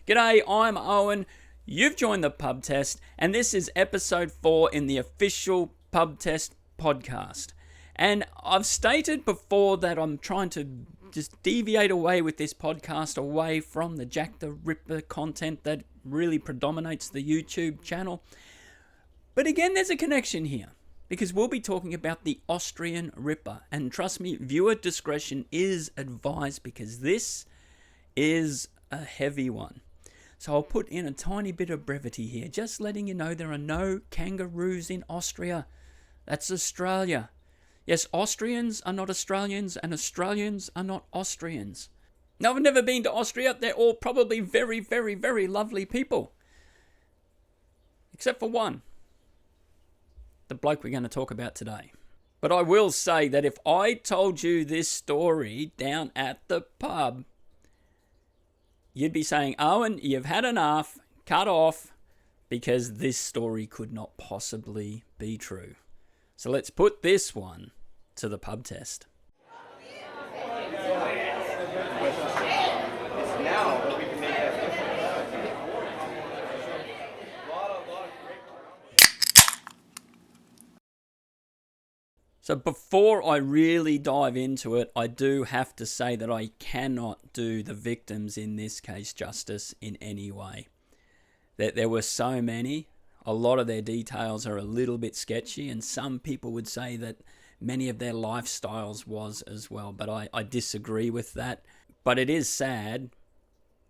G'day, I'm Owen. You've joined the Pub Test, and this is episode 4 in the official Pub Test podcast. And I've stated before that I'm trying to just deviate away with this podcast away from the Jack the Ripper content that really predominates the YouTube channel. But again, there's a connection here, because we'll be talking about the Austrian Ripper. And trust me, viewer discretion is advised, because this is a heavy one. So I'll put in a tiny bit of brevity here, just letting you know there are no kangaroos in Austria. That's Australia. Yes, Austrians are not Australians, and Australians are not Austrians. Now, I've never been to Austria. They're all probably very, very, very lovely people. Except for one. The bloke we're going to talk about today. But I will say that if I told you this story down at the pub, you'd be saying, Owen, you've had enough, cut off, because this story could not possibly be true. So let's put this one to the pub test. So before I really dive into it, I do have to say that I cannot do the victims in this case justice in any way. That there were so many, a lot of their details are a little bit sketchy, and some people would say that many of their lifestyles was as well, but I disagree with that. But it is sad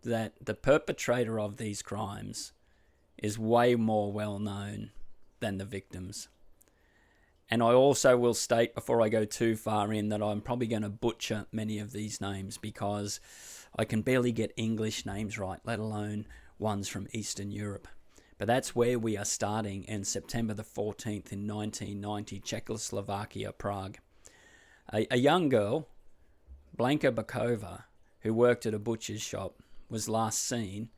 that the perpetrator of these crimes is way more well known than the victims. And I also will state before I go too far in that I'm probably going to butcher many of these names, because I can barely get English names right, let alone ones from Eastern Europe. But that's where we are starting in September the 14th in 1990, Czechoslovakia, Prague. A young girl, Blanka Bakova, who worked at a butcher's shop, was last seen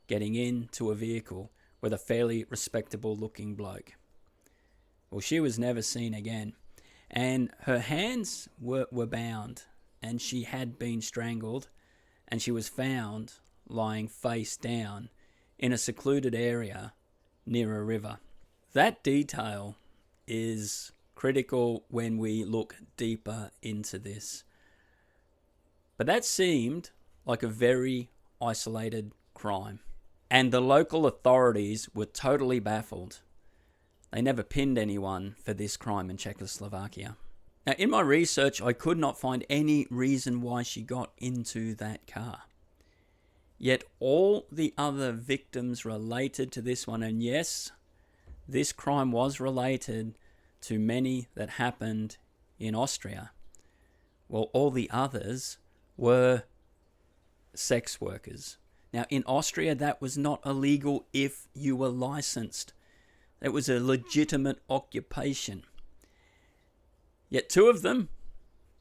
getting into a vehicle with a fairly respectable looking bloke. Well, she was never seen again, and her hands were bound, and she had been strangled, and she was found lying face down in a secluded area near a river. That detail is critical when we look deeper into this. But that seemed like a very isolated crime, and the local authorities were totally baffled. They never pinned anyone for this crime in Czechoslovakia. Now, in my research, I could not find any reason why she got into that car. Yet all the other victims related to this one, and yes, this crime was related to many that happened in Austria. Well, all the others were sex workers. Now, in Austria, that was not illegal if you were licensed. It was a legitimate occupation. Yet 2 of them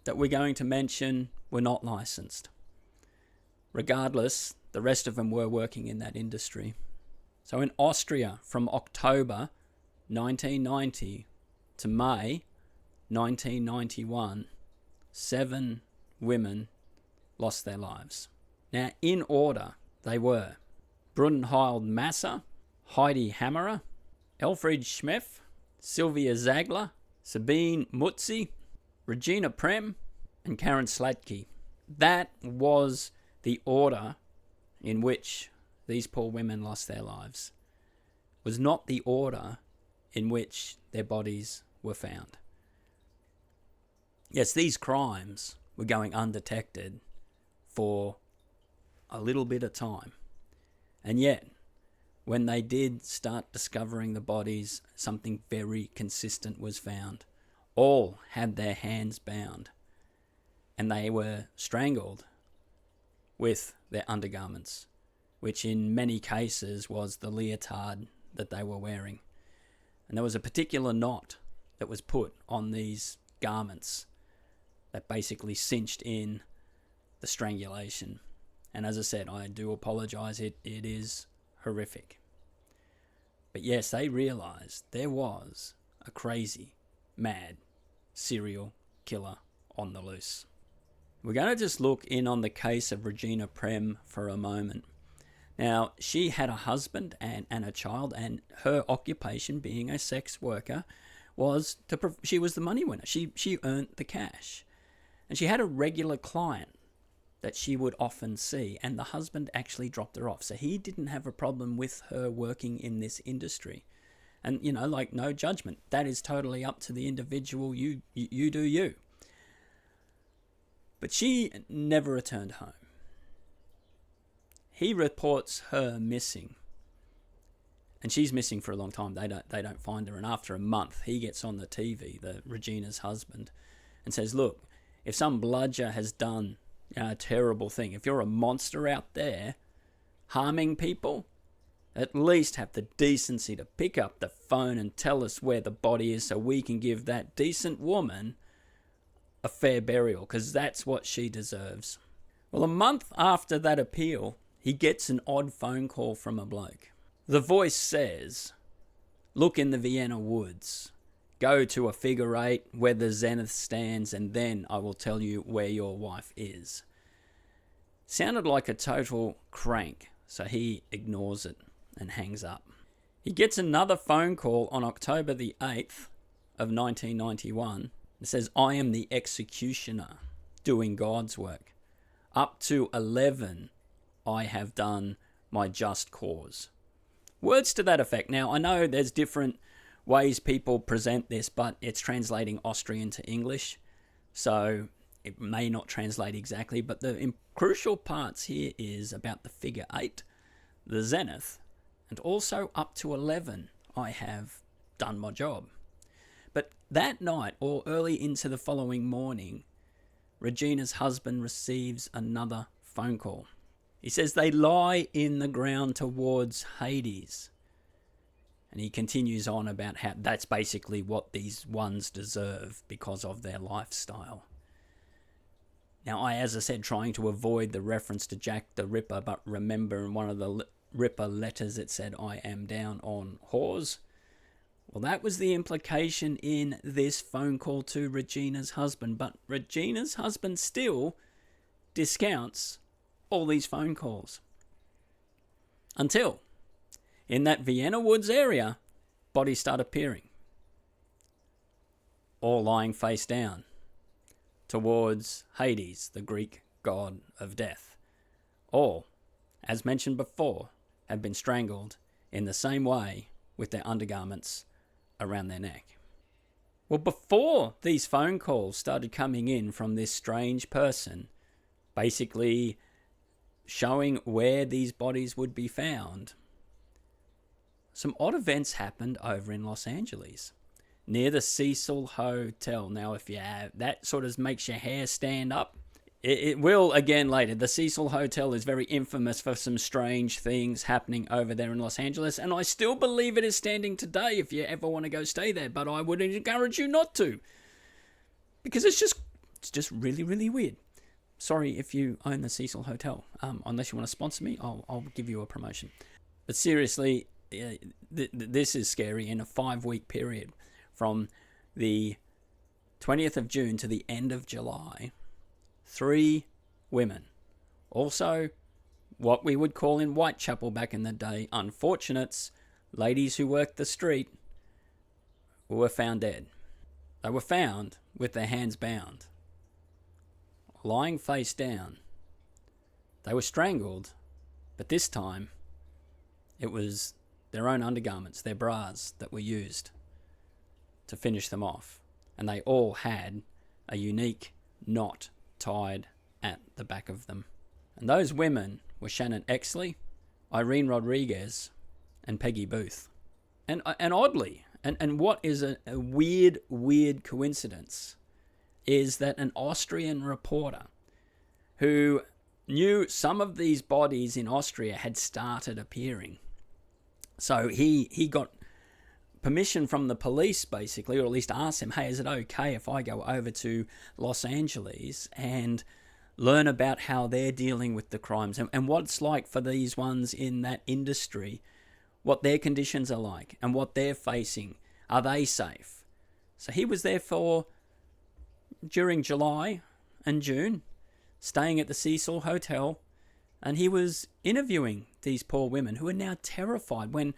that we're going to mention were not licensed. Regardless, the rest of them were working in that industry. So in Austria, from October 1990 to May 1991, 7 women lost their lives. Now, in order, they were Brunhild Masser, Heidi Hammerer, Elfried Schmeff, Sylvia Zagler, Sabine Mutzi, Regina Prem, and Karen Slatke. That was the order in which these poor women lost their lives. It was not the order in which their bodies were found. Yes, these crimes were going undetected for a little bit of time. And yet, when they did start discovering the bodies, something very consistent was found. All had their hands bound, and they were strangled with their undergarments, which in many cases was the leotard that they were wearing. And there was a particular knot that was put on these garments that basically cinched in the strangulation. And as I said, I do apologize, it is horrific. But yes, they realized there was a crazy, mad serial killer on the loose. We're going to just look in on the case of Regina Prem for a moment. Now, she had a husband and a child, and her occupation, being a sex worker, was she was the money winner. She earned the cash. And she had a regular client that she would often see, and the husband actually dropped her off. So he didn't have a problem with her working in this industry. And, like, no judgment. That is totally up to the individual. You do you. But she never returned home. He reports her missing. And she's missing for a long time. They don't find her. And after a month, he gets on the TV, Regina's husband, and says, look, if some bludger has done a terrible thing, if you're a monster out there harming people, at least have the decency to pick up the phone and tell us where the body is so we can give that decent woman a fair burial, because that's what she deserves. Well, a month after that appeal, he gets an odd phone call from a bloke. The voice says, look in the Vienna woods. Go to a figure 8 where the zenith stands, and then I will tell you where your wife is. Sounded like a total crank, so he ignores it and hangs up. He gets another phone call on October the 8th of 1991. It says, I am the executioner doing God's work. Up to 11, I have done my just cause. Words to that effect. Now, I know there's different ways people present this, but it's translating Austrian to English, so it may not translate exactly, but the crucial parts here is about the figure 8, the zenith, and also up to 11, I have done my job. But that night, or early into the following morning, Regina's husband receives another phone call. He says they lie in the ground towards Hades. And he continues on about how that's basically what these ones deserve because of their lifestyle. Now, as I said, trying to avoid the reference to Jack the Ripper, but remember in one of the Ripper letters it said, I am down on whores. Well, that was the implication in this phone call to Regina's husband, but Regina's husband still discounts all these phone calls. Until, in that Vienna Woods area, bodies start appearing. All lying face down towards Hades, the Greek god of death. All, as mentioned before, have been strangled in the same way with their undergarments around their neck. Well, before these phone calls started coming in from this strange person, basically showing where these bodies would be found, some odd events happened over in Los Angeles, near the Cecil Hotel. Now, if that sort of makes your hair stand up, it will again later. The Cecil Hotel is very infamous for some strange things happening over there in Los Angeles, and I still believe it is standing today if you ever want to go stay there, but I would encourage you not to, because it's just really, really weird. Sorry if you own the Cecil Hotel. Unless you want to sponsor me, I'll give you a promotion. But seriously, this is scary. In a 5-week period from the 20th of June to the end of July, 3 women, also what we would call in Whitechapel back in the day, unfortunates, ladies who worked the street, were found dead. They were found with their hands bound, lying face down. They were strangled, but this time it was their own undergarments, their bras, that were used to finish them off. And they all had a unique knot tied at the back of them. And those women were Shannon Exley, Irene Rodriguez, and Peggy Booth. And oddly, and what is a weird coincidence, is that an Austrian reporter who knew some of these bodies in Austria had started appearing. So he got permission from the police, basically, or at least asked him, hey, is it okay if I go over to Los Angeles and learn about how they're dealing with the crimes and what it's like for these ones in that industry, what their conditions are like and what they're facing. Are they safe? So he was there during July and June, staying at the Cecil Hotel, And he was interviewing these poor women who are now terrified. When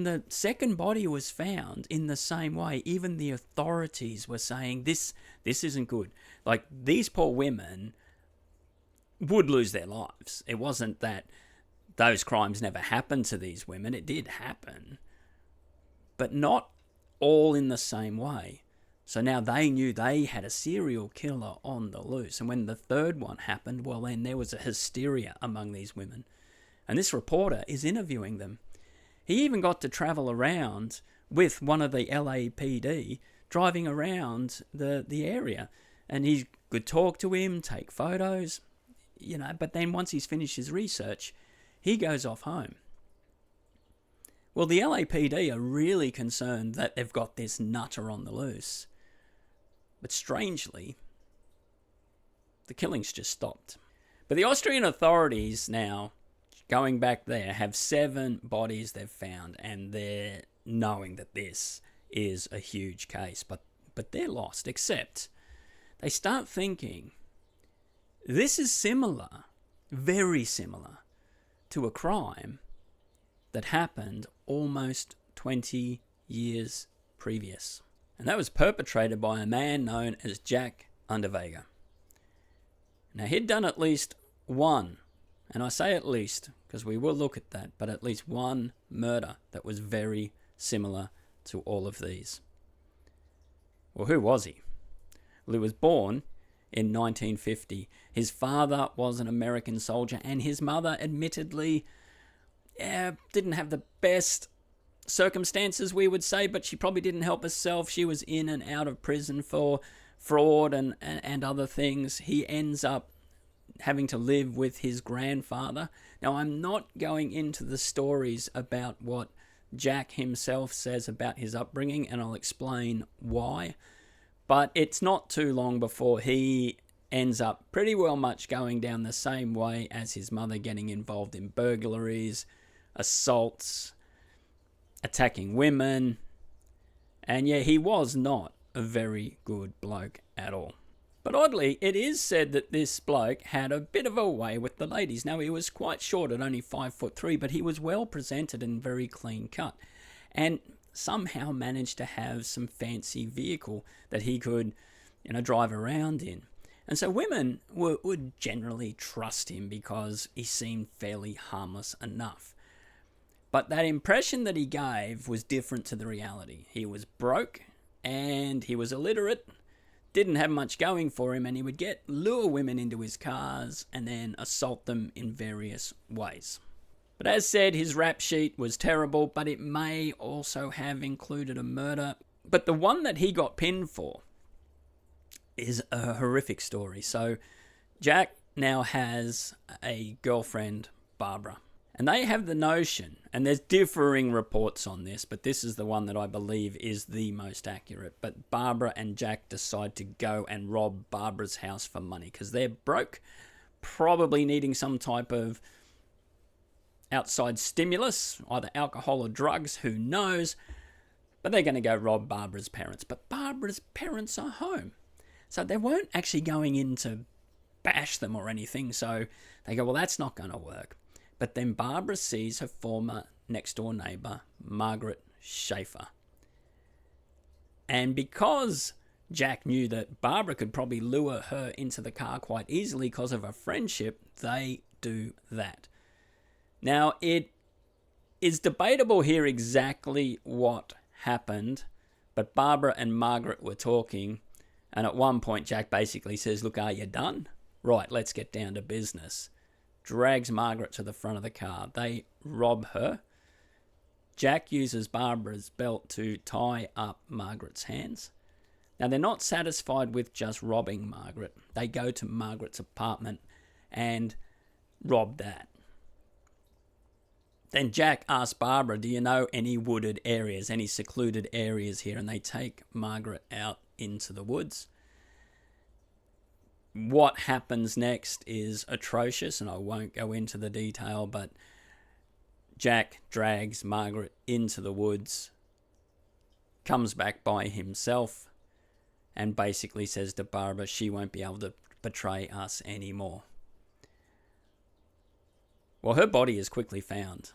the second body was found in the same way, even the authorities were saying, this isn't good. Like, these poor women would lose their lives. It wasn't that those crimes never happened to these women. It did happen. But not all in the same way. So now they knew they had a serial killer on the loose. And when the third one happened, well, then there was a hysteria among these women. And this reporter is interviewing them. He even got to travel around with one of the LAPD, driving around the area. And he could talk to him, take photos, but then once he's finished his research, he goes off home. Well, the LAPD are really concerned that they've got this nutter on the loose. But strangely, the killings just stopped. But the Austrian authorities now, going back there, have 7 bodies they've found, and they're knowing that this is a huge case. But they're lost, except they start thinking, this is similar, very similar, to a crime that happened almost 20 years previous. And that was perpetrated by a man known as Jack Unterweger. Now, he'd done at least one, and I say at least because we will look at that, but at least one murder that was very similar to all of these. Well, who was he? Well, he was born in 1950. His father was an American soldier, and his mother admittedly didn't have the best circumstances, we would say, but she probably didn't help herself. She was in and out of prison for fraud and other things. He ends up having to live with his grandfather. Now, I'm not going into the stories about what Jack himself says about his upbringing, and I'll explain why. But it's not too long before he ends up pretty well much going down the same way as his mother, getting involved in burglaries, assaults, attacking women. And yeah, he was not a very good bloke at all. But oddly, it is said that this bloke had a bit of a way with the ladies. Now, he was quite short at only 5'3", but he was well presented and very clean cut. And somehow managed to have some fancy vehicle that he could, drive around in. And so women would generally trust him because he seemed fairly harmless enough. But that impression that he gave was different to the reality. He was broke and he was illiterate, didn't have much going for him, and he would lure women into his cars and then assault them in various ways. But as said, his rap sheet was terrible, but it may also have included a murder. But the one that he got pinned for is a horrific story. So Jack now has a girlfriend, Barbara. And they have the notion, and there's differing reports on this, but this is the one that I believe is the most accurate. But Barbara and Jack decide to go and rob Barbara's house for money because they're broke, probably needing some type of outside stimulus, either alcohol or drugs, who knows. But they're going to go rob Barbara's parents. But Barbara's parents are home. So they weren't actually going in to bash them or anything. So they go, well, that's not going to work. But then Barbara sees her former next-door neighbour, Margaret Schaefer. And because Jack knew that Barbara could probably lure her into the car quite easily because of her friendship, they do that. Now, it is debatable here exactly what happened, but Barbara and Margaret were talking, and at one point Jack basically says, look, are you done? Right, let's get down to business. Drags Margaret to the front of the car. They rob her. Jack uses Barbara's belt to tie up Margaret's hands. Now, they're not satisfied with just robbing Margaret. They go to Margaret's apartment and rob that. Then Jack asks Barbara, do you know any wooded areas, any secluded areas here? And they take Margaret out into the woods. What happens next is atrocious, and I won't go into the detail, but Jack drags Margaret into the woods, comes back by himself, and basically says to Barbara she won't be able to betray us anymore. Well, her body is quickly found.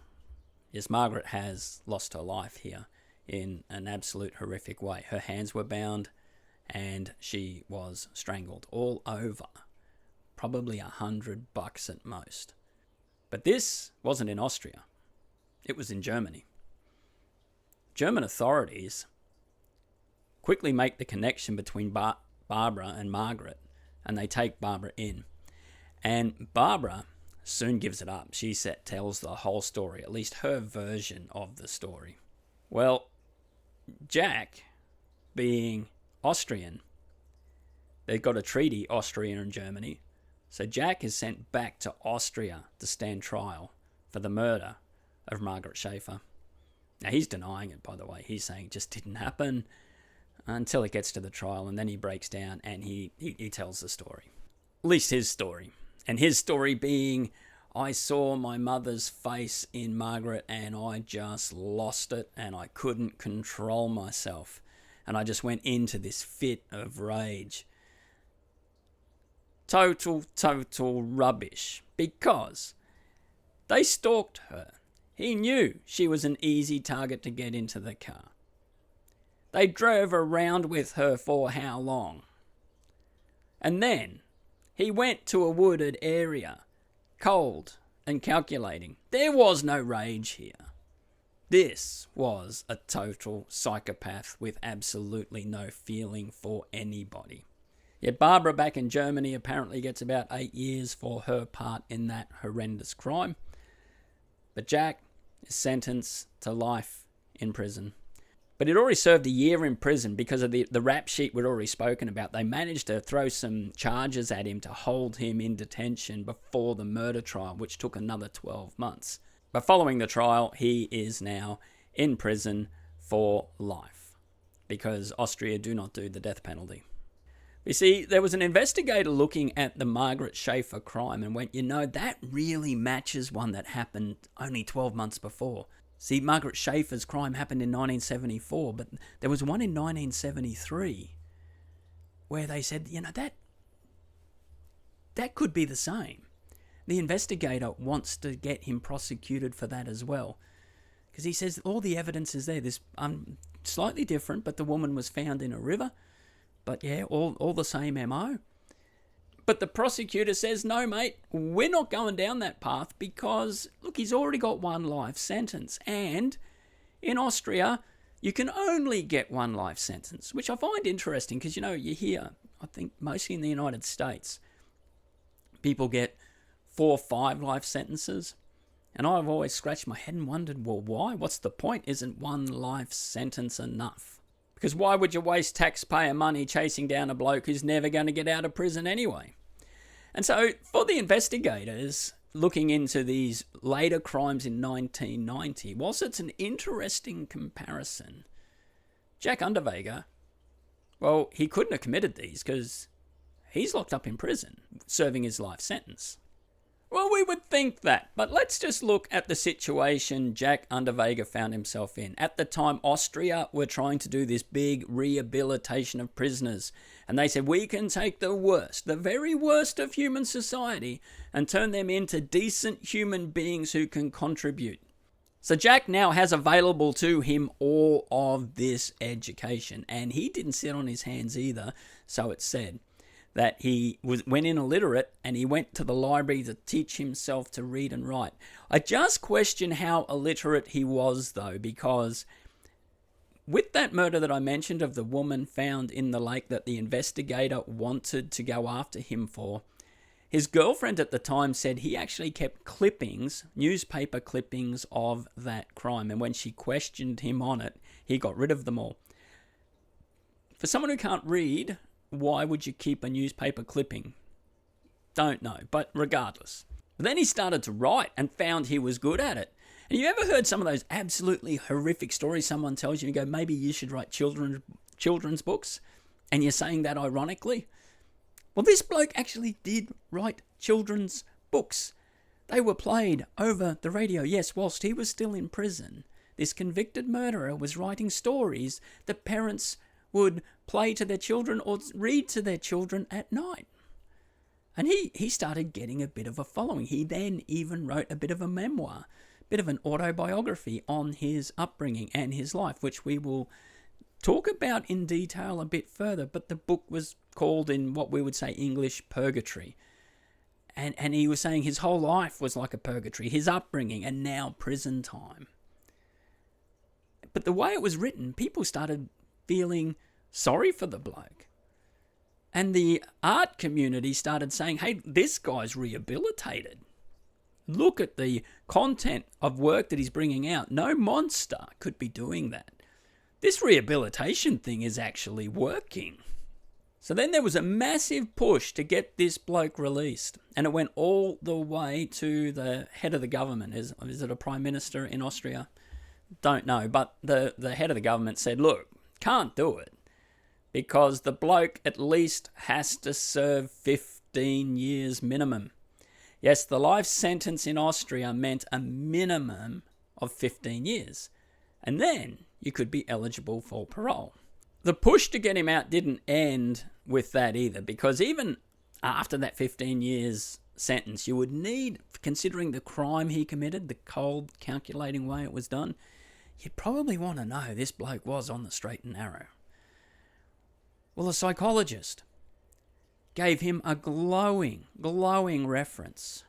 Yes, Margaret has lost her life here in an absolute horrific way. Her hands were bound and she was strangled all over. Probably $100 at most. But this wasn't in Austria. It was in Germany. German authorities quickly make the connection between Barbara and Margaret, and they take Barbara in. And Barbara soon gives it up. She tells the whole story, at least her version of the story. Well, Jack, being Austrian, they've got a treaty, Austria and Germany. So Jack is sent back to Austria to stand trial for the murder of Margaret Schaefer. Now, he's denying it, by the way. He's saying it just didn't happen until it gets to the trial, and then he breaks down and he tells the story. At least his story. And his story being, I saw my mother's face in Margaret and I just lost it and I couldn't control myself. And I just went into this fit of rage. Total rubbish. Because they stalked her. He knew she was an easy target to get into the car. They drove around with her for how long? And then he went to a wooded area, cold and calculating. There was no rage here. This was a total psychopath with absolutely no feeling for anybody. Yet Barbara back in Germany apparently gets about 8 years for her part in that horrendous crime. But Jack is sentenced to life in prison. But he'd already served a year in prison because of the rap sheet we'd already spoken about. They managed to throw some charges at him to hold him in detention before the murder trial, which took another 12 months. But following the trial, he is now in prison for life because Austria do not do the death penalty. You see, there was an investigator looking at the Margaret Schaefer crime and went, that really matches one that happened only 12 months before. See, Margaret Schaefer's crime happened in 1974, but there was one in 1973 where they said, that could be the same. The investigator wants to get him prosecuted for that as well. Because he says all the evidence is there. This slightly different, but the woman was found in a river. But yeah, all the same MO. But the prosecutor says, no, mate, we're not going down that path because, look, he's already got one life sentence. And in Austria, you can only get one life sentence, which I find interesting because, you hear, I think mostly in the United States, people get 4 or 5 life sentences. And I've always scratched my head and wondered, well, why? What's the point? Isn't one life sentence enough? Because why would you waste taxpayer money chasing down a bloke who's never going to get out of prison anyway? And so for the investigators looking into these later crimes in 1990, whilst it's an interesting comparison, Jack Unterweger, well, he couldn't have committed these because he's locked up in prison, serving his life sentence. Well, we would think that, but let's just look at the situation Jack Unterweger found himself in. At the time, Austria were trying to do this big rehabilitation of prisoners, and they said, we can take the worst, the very worst of human society, and turn them into decent human beings who can contribute. So Jack now has available to him all of this education, and he didn't sit on his hands either, so it's said. That he went in illiterate and he went to the library to teach himself to read and write. I just question how illiterate he was, though, because with that murder that I mentioned of the woman found in the lake that the investigator wanted to go after him for, his girlfriend at the time said he actually kept clippings, newspaper clippings of that crime. And when she questioned him on it, he got rid of them all. For someone who can't read, why would you keep a newspaper clipping? Don't know, but regardless. But then he started to write and found he was good at it. And you ever heard some of those absolutely horrific stories someone tells you and you go, maybe you should write children's books? And you're saying that ironically? Well, this bloke actually did write children's books. They were played over the radio, yes, whilst he was still in prison. This convicted murderer was writing stories that parents would play to their children or read to their children at night. And he started getting a bit of a following. He then even wrote a bit of a memoir, a bit of an autobiography on his upbringing and his life, which we will talk about in detail a bit further. But the book was called, in what we would say English, Purgatory. And he was saying his whole life was like a purgatory, his upbringing, and now prison time. But the way it was written, people started feeling sorry for the bloke. And the art community started saying, hey, this guy's rehabilitated. Look at the content of work that he's bringing out. No monster could be doing that. This rehabilitation thing is actually working. So then there was a massive push to get this bloke released. And it went all the way to the head of the government. Is it a prime minister in Austria? Don't know. But the head of the government said, look, can't do it. Because the bloke at least has to serve 15 years minimum. Yes, the life sentence in Austria meant a minimum of 15 years. And then you could be eligible for parole. The push to get him out didn't end with that either, because even after that 15 years sentence, you would need, considering the crime he committed, the cold, calculating way it was done, you'd probably want to know this bloke was on the straight and narrow. Well, a psychologist gave him a glowing reference.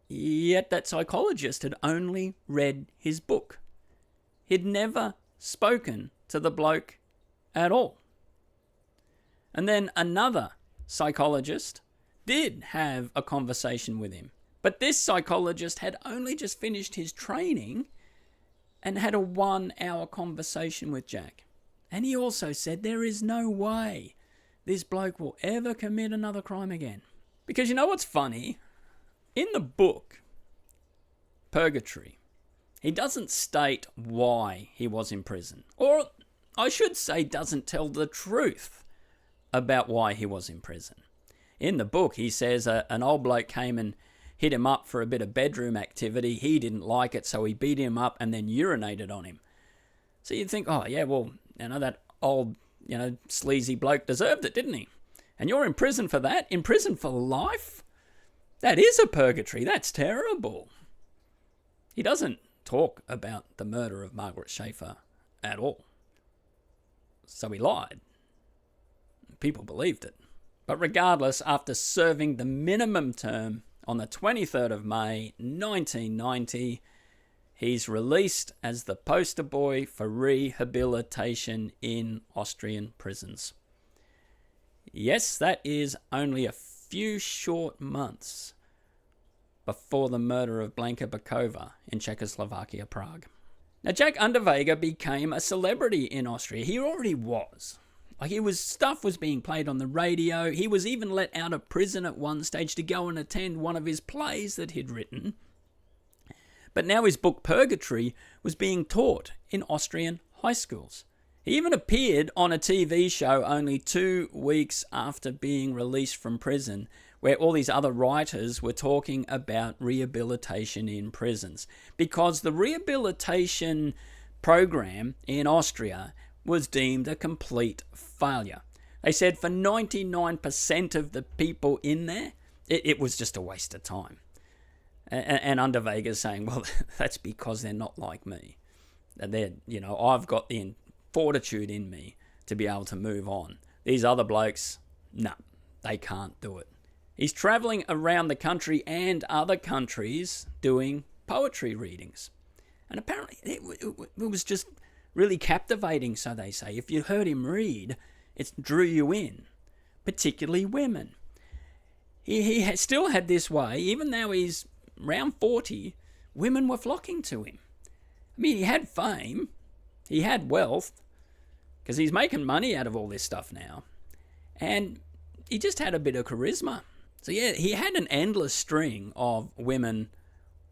Yet that psychologist had only read his book. He'd never spoken to the bloke at all. And then another psychologist did have a conversation with him. But this psychologist had only just finished his training and had a 1-hour conversation with Jack. And he also said there is no way this bloke will ever commit another crime again. Because you know what's funny? In the book, Purgatory, he doesn't state why he was in prison. Or I should say doesn't tell the truth about why he was in prison. In the book, he says an old bloke came and hit him up for a bit of bedroom activity. He didn't like it, so he beat him up and then urinated on him. So you'd think, oh yeah, well, that old, sleazy bloke deserved it, didn't he? And you're in prison for that? In prison for life? That is a purgatory. That's terrible. He doesn't talk about the murder of Margaret Schaefer at all. So he lied. People believed it. But regardless, after serving the minimum term on the 23rd of May 1990, he's released as the poster boy for rehabilitation in Austrian prisons. Yes, that is only a few short months before the murder of Blanka Bakova in Czechoslovakia, Prague. Now, Jack Unterweger became a celebrity in Austria. He already was. Stuff was being played on the radio. He was even let out of prison at one stage to go and attend one of his plays that he'd written. But now his book Purgatory was being taught in Austrian high schools. He even appeared on a TV show only 2 weeks after being released from prison, where all these other writers were talking about rehabilitation in prisons. Because the rehabilitation program in Austria was deemed a complete failure. They said for 99% of the people in there, it was just a waste of time. And Unterweger's saying, well, that's because they're not like me. I've got the fortitude in me to be able to move on. These other blokes, they can't do it. He's travelling around the country and other countries doing poetry readings. And apparently it was just really captivating, so they say. If you heard him read, it drew you in, particularly women. He still had this way, even though he's around 40, women were flocking to him. I mean, he had fame, he had wealth, because he's making money out of all this stuff now, and he just had a bit of charisma. So yeah, he had an endless string of women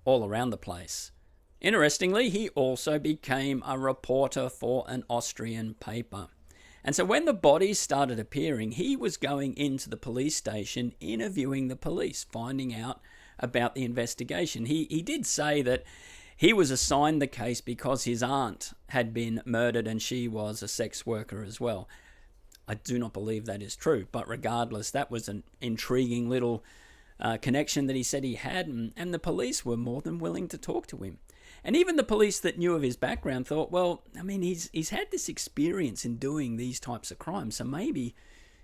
all around the place. Interestingly, he also became a reporter for an Austrian paper. And so when the bodies started appearing, he was going into the police station, interviewing the police, finding out about the investigation. He did say that he was assigned the case because his aunt had been murdered and she was a sex worker as well. I do not believe that is true. But regardless, that was an intriguing little connection that he said he had, and the police were more than willing to talk to him. And even the police that knew of his background thought, well, I mean, he's had this experience in doing these types of crimes, so maybe,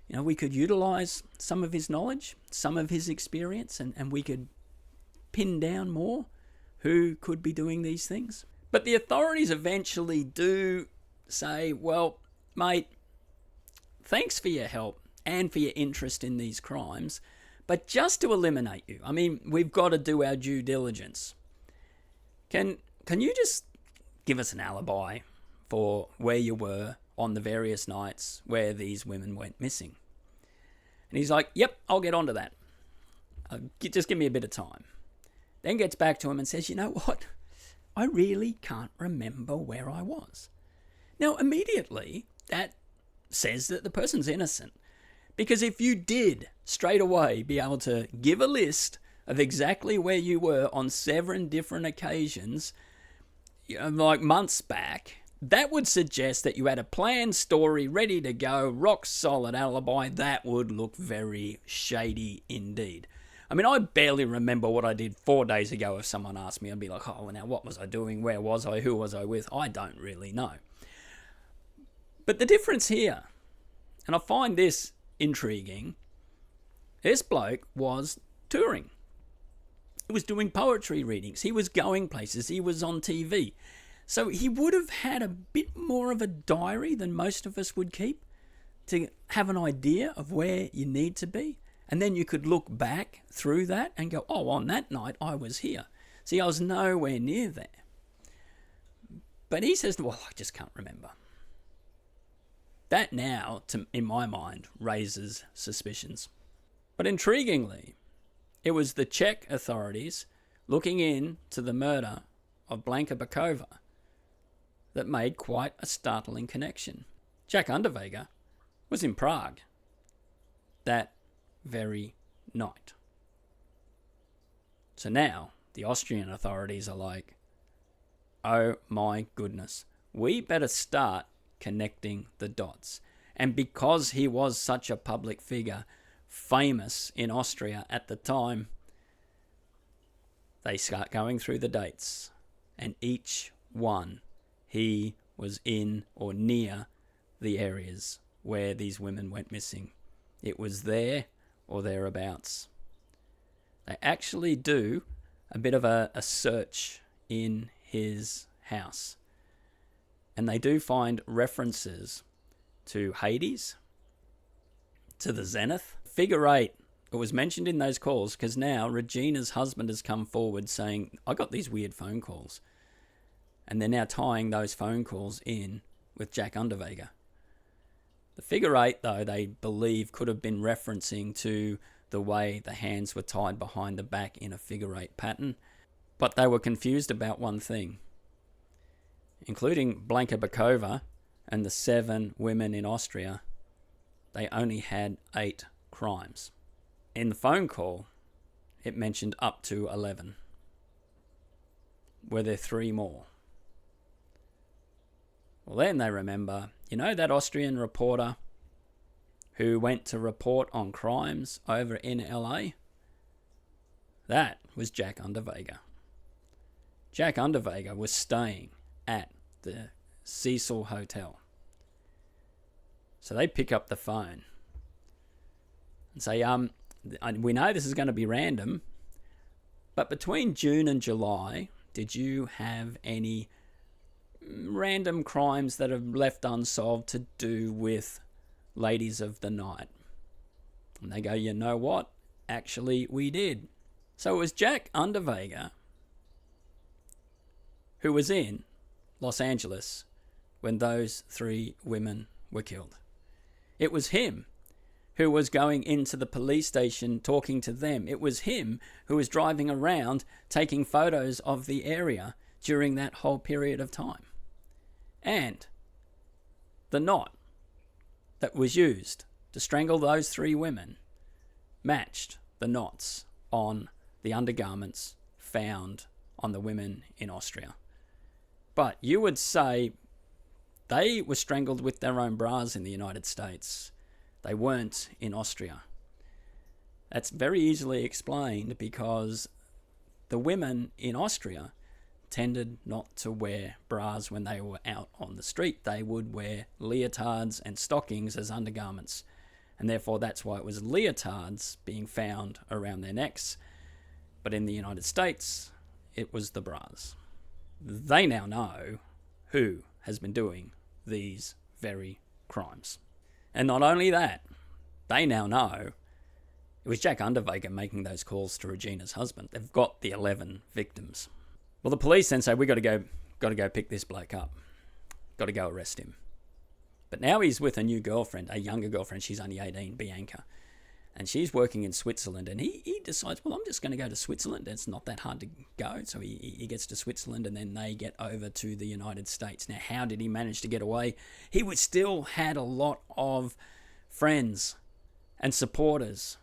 we could utilize some of his knowledge, some of his experience, and we could pin down more who could be doing these things. But the authorities eventually do say, well, mate, thanks for your help and for your interest in these crimes, but just to eliminate you, I mean, we've got to do our due diligence. Can you just give us an alibi for where you were on the various nights where these women went missing? And he's like, yep, I'll get onto that. Just give me a bit of time. Then gets back to him and says, you know what? I really can't remember where I was. Now, immediately, that says that the person's innocent. Because if you did straight away be able to give a list of exactly where you were on 7 different occasions, like months back, that would suggest that you had a planned story ready to go, rock solid alibi. That would look very shady indeed. I mean, I barely remember what I did 4 days ago. If someone asked me, I'd be like, oh, now what was I doing? Where was I? Who was I with? I don't really know. But the difference here, and I find this intriguing, this bloke was touring. He was doing poetry readings. He was going places. He was on TV. So he would have had a bit more of a diary than most of us would keep to have an idea of where you need to be. And then you could look back through that and go, oh, on that night I was here. See, I was nowhere near there. But he says, well, I just can't remember. That now, in my mind, raises suspicions. But intriguingly, it was the Czech authorities looking into the murder of Blanka Bakova that made quite a startling connection. Jack Unterweger was in Prague that very night. So now the Austrian authorities are like, oh my goodness, we better start connecting the dots. And because he was such a public figure, famous in Austria at the time, they start going through the dates, and each one he was in or near the areas where these women went missing. It was there or thereabouts. They actually do a bit of a search in his house, and they do find references to Hades, to the Zenith. Figure 8, it was mentioned in those calls because now Regina's husband has come forward saying, I got these weird phone calls. And they're now tying those phone calls in with Jack Unterweger. The figure 8, though, they believe could have been referencing to the way the hands were tied behind the back in a figure 8 pattern. But they were confused about one thing. Including Blanka Bakova and the 7 women in Austria, they only had 8 crimes. In the phone call, it mentioned up to 11. Were there 3 more? Well, then they remember, that Austrian reporter who went to report on crimes over in LA? That was Jack Unterweger. Jack Unterweger was staying at the Cecil Hotel. So they pick up the phone and say, we know this is going to be random, but between June and July, did you have any random crimes that are left unsolved to do with ladies of the night? And they go, you know what? Actually, we did. So it was Jack Unterweger who was in Los Angeles when those 3 women were killed. It was him who was going into the police station talking to them. It was him who was driving around taking photos of the area during that whole period of time. And the knot that was used to strangle those 3 women matched the knots on the undergarments found on the women in Austria. But you would say they were strangled with their own bras in the United States. They weren't in Austria. That's very easily explained because the women in Austria tended not to wear bras when they were out on the street. They would wear leotards and stockings as undergarments. And therefore that's why it was leotards being found around their necks. But in the United States, it was the bras. They now know who has been doing these very crimes. And not only that, they now know it was Jack Unterweger making those calls to Regina's husband. They've got the 11 victims. Well, the police then say, we got to go pick this bloke up. Got to go arrest him. But now he's with a new girlfriend, a younger girlfriend. She's only 18, Bianca. And she's working in Switzerland. And he decides, well, I'm just going to go to Switzerland. It's not that hard to go. So he gets to Switzerland and then they get over to the United States. Now, how did he manage to get away? He still had a lot of friends and supporters.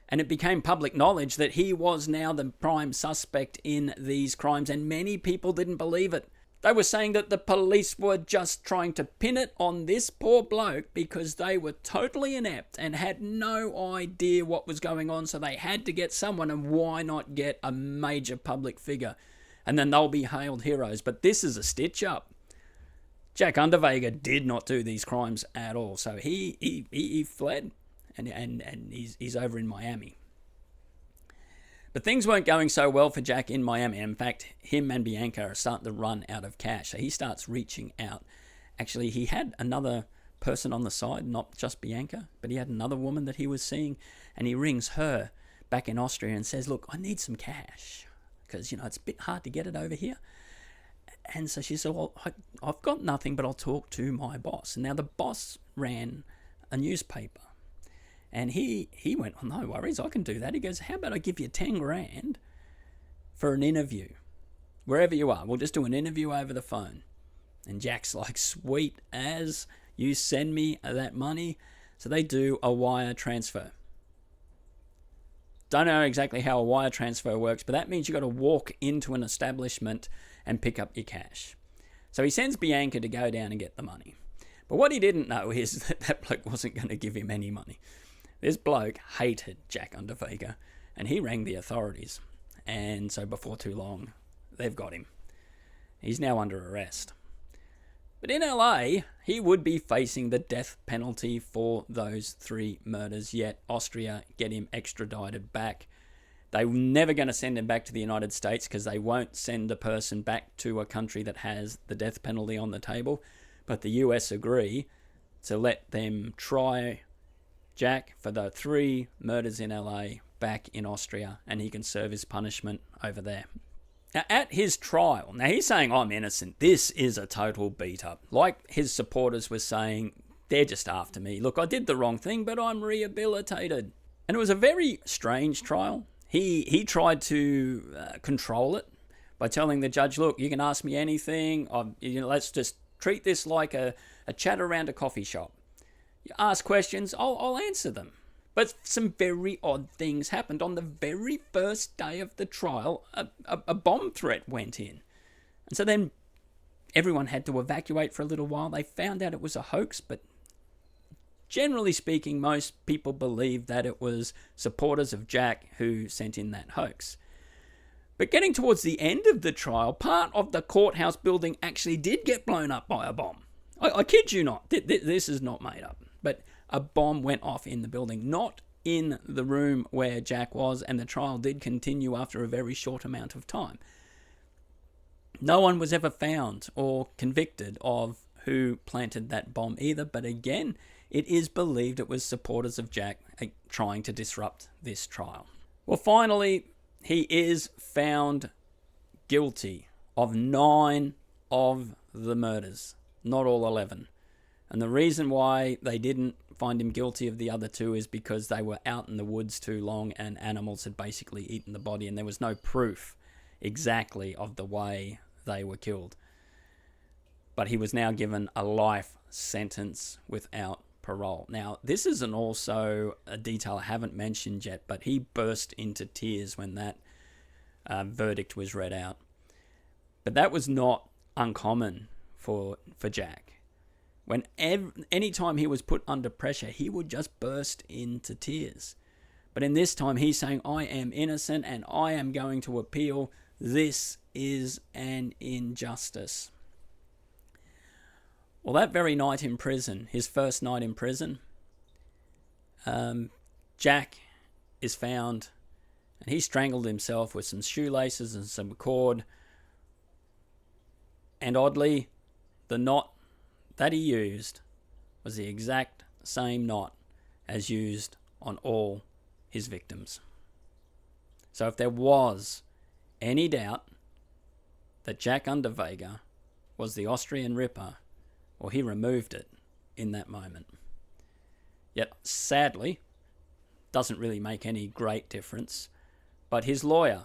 And it became public knowledge that he was now the prime suspect in these crimes. And many people didn't believe it. They were saying that the police were just trying to pin it on this poor bloke because they were totally inept and had no idea what was going on. So they had to get someone, and why not get a major public figure? And then they'll be hailed heroes. But this is a stitch up. Jack Unterweger did not do these crimes at all. So he fled and he's over in Miami. But things weren't going so well for Jack in Miami. In fact, him and Bianca are starting to run out of cash. So he starts reaching out. Actually, he had another person on the side, not just Bianca, but he had another woman that he was seeing. And he rings her back in Austria and says, look, I need some cash because, it's a bit hard to get it over here. And so she said, well, I've got nothing, but I'll talk to my boss. And now the boss ran a newspaper. And he went, oh, no worries, I can do that. He goes, how about I give you 10 grand for an interview? Wherever you are, we'll just do an interview over the phone. And Jack's like, sweet as, you send me that money. So they do a wire transfer. Don't know exactly how a wire transfer works, but that means you've got to walk into an establishment and pick up your cash. So he sends Bianca to go down and get the money. But what he didn't know is that bloke wasn't going to give him any money. This bloke hated Jack Unterweger, and he rang the authorities. And so before too long, they've got him. He's now under arrest. But in LA, he would be facing the death penalty for those 3 murders, yet Austria get him extradited back. They were never going to send him back to the United States because they won't send a person back to a country that has the death penalty on the table. But the US agree to let them try Jack for the 3 murders in LA back in Austria, and he can serve his punishment over there. Now, at his trial, now he's saying, I'm innocent. This is a total beat up. Like his supporters were saying, they're just after me. Look, I did the wrong thing, but I'm rehabilitated. And it was a very strange trial. He tried to control it by telling the judge, look, you can ask me anything. Let's just treat this like a chat around a coffee shop. You ask questions, I'll answer them. But some very odd things happened. On the very first day of the trial, a bomb threat went in. And so then everyone had to evacuate for a little while. They found out it was a hoax, but generally speaking, most people believed that it was supporters of Jack who sent in that hoax. But getting towards the end of the trial, part of the courthouse building actually did get blown up by a bomb. I kid you not. This is not made up. But a bomb went off in the building, not in the room where Jack was, and the trial did continue after a very short amount of time. No one was ever found or convicted of who planted that bomb either, but again, it is believed it was supporters of Jack trying to disrupt this trial. Well, finally, he is found guilty of 9 of the murders, not all 11. And the reason why they didn't find him guilty of the other 2 is because they were out in the woods too long and animals had basically eaten the body, and there was no proof exactly of the way they were killed. But he was now given a life sentence without parole. Now, this isn't also a detail I haven't mentioned yet, but he burst into tears when that verdict was read out. But that was not uncommon for Jack. Anytime he was put under pressure, he would just burst into tears. But in this time, he's saying, I am innocent and I am going to appeal. This is an injustice. Well, that very night in prison, his first night in prison, Jack is found and he strangled himself with some shoelaces and some cord. And oddly, the knot that he used was the exact same knot as used on all his victims. So if there was any doubt that Jack Unterweger was the Austrian Ripper, well, he removed it in that moment. Yet, sadly, doesn't really make any great difference. But his lawyer,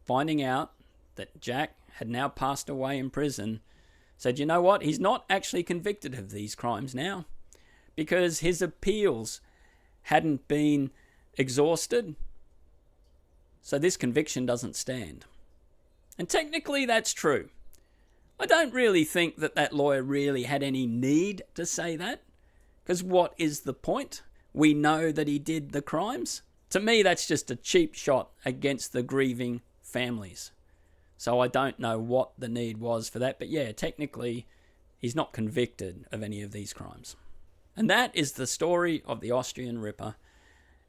finding out that Jack had now passed away in prison, said, you know what? He's not actually convicted of these crimes now because his appeals hadn't been exhausted. So this conviction doesn't stand. And technically that's true. I don't really think that lawyer really had any need to say that, because what is the point? We know that he did the crimes. To me, that's just a cheap shot against the grieving families. So I don't know what the need was for that. But yeah, technically, he's not convicted of any of these crimes. And that is the story of the Austrian Ripper.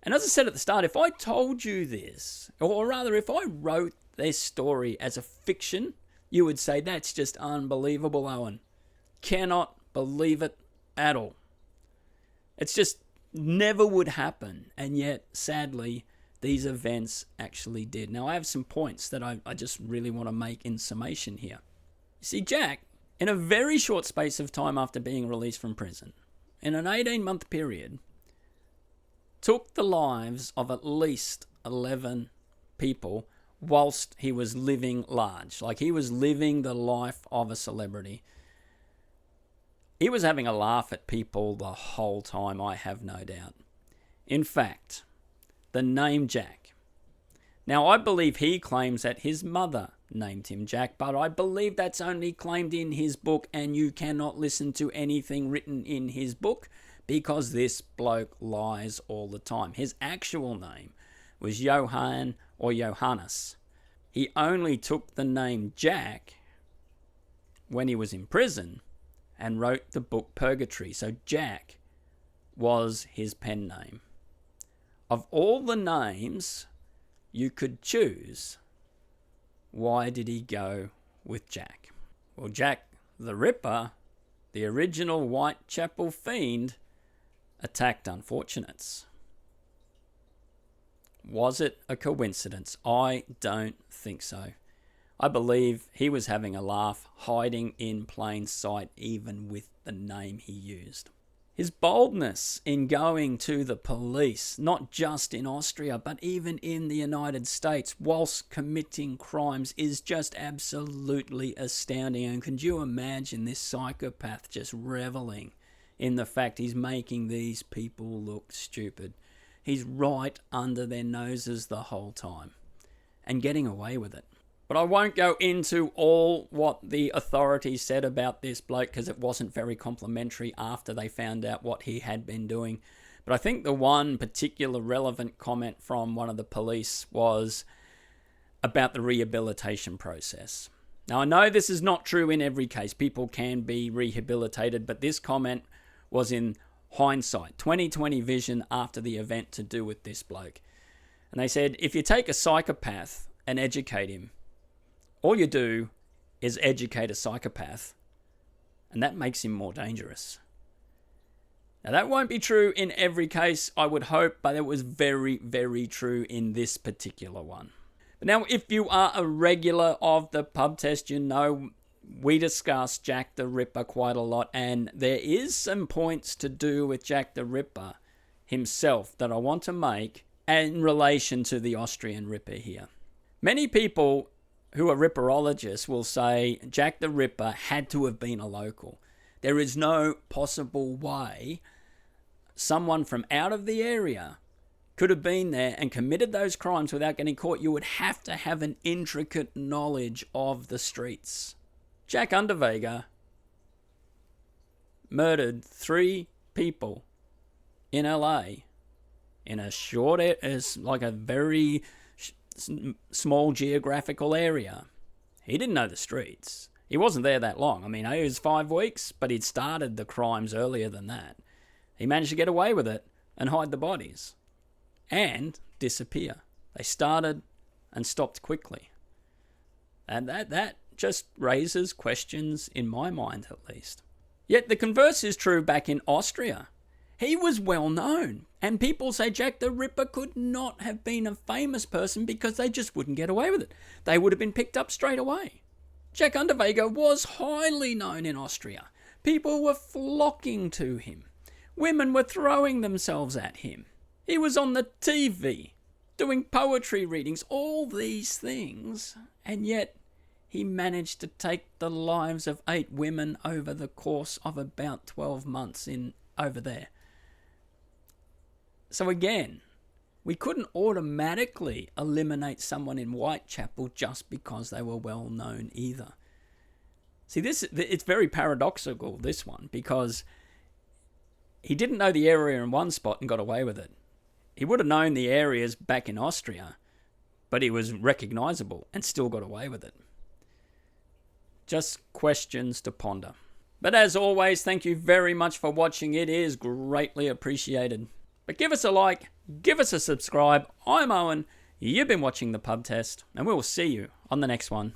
And as I said at the start, if I told you this, or rather if I wrote this story as a fiction, you would say, that's just unbelievable, Owen. Cannot believe it at all. It's just never would happen. And yet, sadly, these events actually did. Now, I have some points that I just really want to make in summation here. You see, Jack, in a very short space of time after being released from prison, in an 18-month period, took the lives of at least 11 people whilst he was living large. Like, he was living the life of a celebrity. He was having a laugh at people the whole time, I have no doubt. In fact, the name Jack. Now, I believe he claims that his mother named him Jack, but I believe that's only claimed in his book, and you cannot listen to anything written in his book because this bloke lies all the time. His actual name was Johann or Johannes. He only took the name Jack when he was in prison and wrote the book Purgatory. So Jack was his pen name. Of all the names you could choose, why did he go with Jack? Well, Jack the Ripper, the original Whitechapel fiend, attacked unfortunates. Was it a coincidence? I don't think so. I believe he was having a laugh, hiding in plain sight, even with the name he used. His boldness in going to the police, not just in Austria, but even in the United States, whilst committing crimes, is just absolutely astounding. And can you imagine this psychopath just reveling in the fact he's making these people look stupid? He's right under their noses the whole time and getting away with it. But I won't go into all what the authorities said about this bloke because it wasn't very complimentary after they found out what he had been doing. But I think the one particular relevant comment from one of the police was about the rehabilitation process. Now, I know this is not true in every case. People can be rehabilitated, but this comment was in hindsight, 2020 vision after the event to do with this bloke. And they said, if you take a psychopath and educate him, all you do is educate a psychopath, and that makes him more dangerous. Now, that won't be true in every case, I would hope, but it was very, very true in this particular one. But now, if you are a regular of the pub test, you know we discuss Jack the Ripper quite a lot, and there is some points to do with Jack the Ripper himself that I want to make in relation to the Austrian Ripper here. Many people who are ripperologists will say Jack the Ripper had to have been a local. There is no possible way someone from out of the area could have been there and committed those crimes without getting caught. You would have to have an intricate knowledge of the streets. Jack Unterweger murdered 3 people in LA in a short, it's like a very small geographical area. He didn't know the streets. He wasn't there that long. I mean, it was 5 weeks, but he'd started the crimes earlier than that. He managed to get away with it and hide the bodies and disappear. They started and stopped quickly. And that just raises questions in my mind, at least. Yet the converse is true back in Austria. He was well known, and people say Jack the Ripper could not have been a famous person because they just wouldn't get away with it. They would have been picked up straight away. Jack Unterweger was highly known in Austria. People were flocking to him. Women were throwing themselves at him. He was on the TV, doing poetry readings, all these things, and yet he managed to take the lives of 8 women over the course of about 12 months over there. So again, we couldn't automatically eliminate someone in Whitechapel just because they were well known either. See, it's very paradoxical, this one, because he didn't know the area in one spot and got away with it. He would have known the areas back in Austria, but he was recognizable and still got away with it. Just questions to ponder. But as always, thank you very much for watching. It is greatly appreciated. But give us a like, give us a subscribe. I'm Owen. You've been watching The Pub Test, and we'll see you on the next one.